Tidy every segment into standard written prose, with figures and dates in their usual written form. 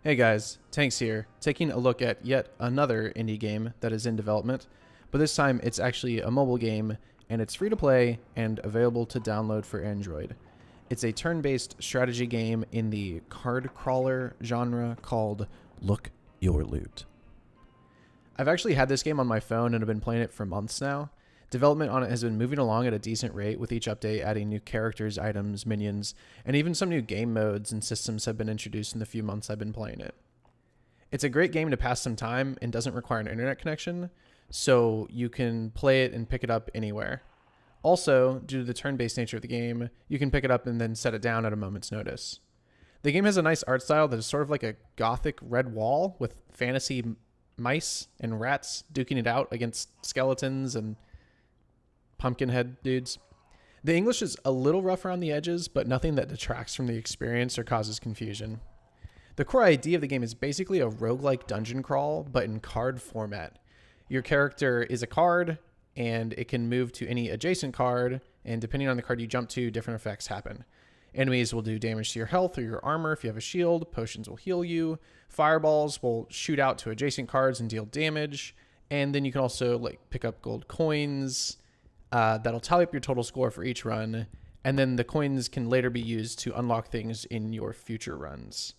Hey guys, Tanks here, taking a look at yet another indie game that is in development, but this time it's actually a mobile game and it's free to play and available to download for Android. It's a turn-based strategy game in the card crawler genre called Look Your Loot. I've actually had this game on my phone and have been playing it for months now. Development on it has been moving along at a decent rate, with each update adding new characters, items, minions, and even some new game modes and systems have been introduced in the few months I've been playing it. It's a great game to pass some time and doesn't require an internet connection, so you can play it and pick it up anywhere. Also, due to the turn-based nature of the game, you can pick it up and then set it down at a moment's notice. The game has a nice art style that is sort of like a gothic red wall with fantasy mice and rats duking it out against skeletons and pumpkinhead dudes. The English is a little rough around the edges, but nothing that detracts from the experience or causes confusion. The core idea of the game is basically a roguelike dungeon crawl, but in card format. Your character is a card, and it can move to any adjacent card, and depending on the card you jump to, different effects happen. Enemies will do damage to your health or your armor if you have a shield, potions will heal you, fireballs will shoot out to adjacent cards and deal damage, and then you can also pick up gold coins, that'll tally up your total score for each run, and then the coins can later be used to unlock things in your future runs.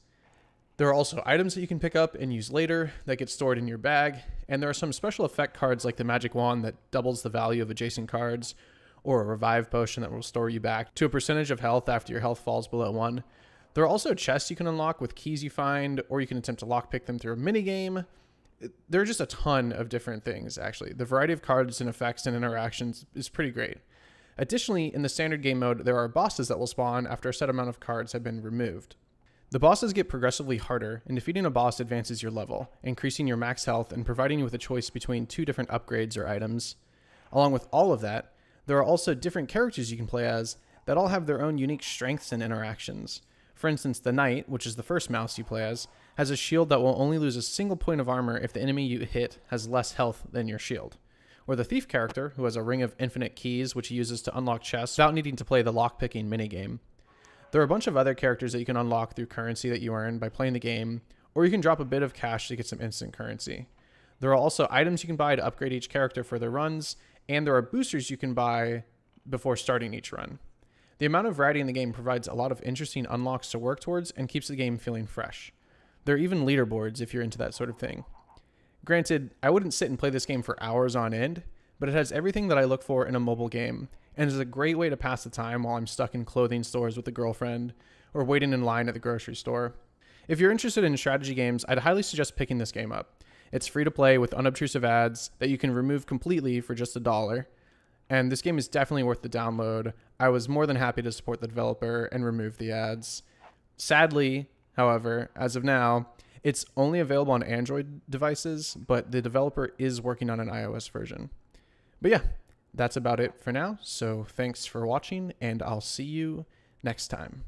There are also items that you can pick up and use later that get stored in your bag, and there are some special effect cards like the magic wand that doubles the value of adjacent cards, or a revive potion that will restore you back to a percentage of health after your health falls below 1. There are also chests you can unlock with keys you find, or you can attempt to lockpick them through a minigame. There are just a ton of different things, actually. The variety of cards and effects and interactions is pretty great. Additionally, in the standard game mode, there are bosses that will spawn after a set amount of cards have been removed. The bosses get progressively harder, and defeating a boss advances your level, increasing your max health and providing you with a choice between 2 different upgrades or items. Along with all of that, there are also different characters you can play as that all have their own unique strengths and interactions. For instance, the Knight, which is the first mouse you play as, has a shield that will only lose a single point of armor if the enemy you hit has less health than your shield. Or the Thief character, who has a ring of infinite keys which he uses to unlock chests without needing to play the lockpicking minigame. There are a bunch of other characters that you can unlock through currency that you earn by playing the game, or you can drop a bit of cash to get some instant currency. There are also items you can buy to upgrade each character for their runs, and there are boosters you can buy before starting each run. The amount of variety in the game provides a lot of interesting unlocks to work towards and keeps the game feeling fresh. There are even leaderboards if you're into that sort of thing. Granted, I wouldn't sit and play this game for hours on end, but it has everything that I look for in a mobile game, and is a great way to pass the time while I'm stuck in clothing stores with a girlfriend, or waiting in line at the grocery store. If you're interested in strategy games, I'd highly suggest picking this game up. It's free to play with unobtrusive ads that you can remove completely for just $1. And this game is definitely worth the download. I was more than happy to support the developer and remove the ads. Sadly, however, as of now, it's only available on Android devices, but the developer is working on an iOS version. But yeah, that's about it for now. So thanks for watching, and I'll see you next time.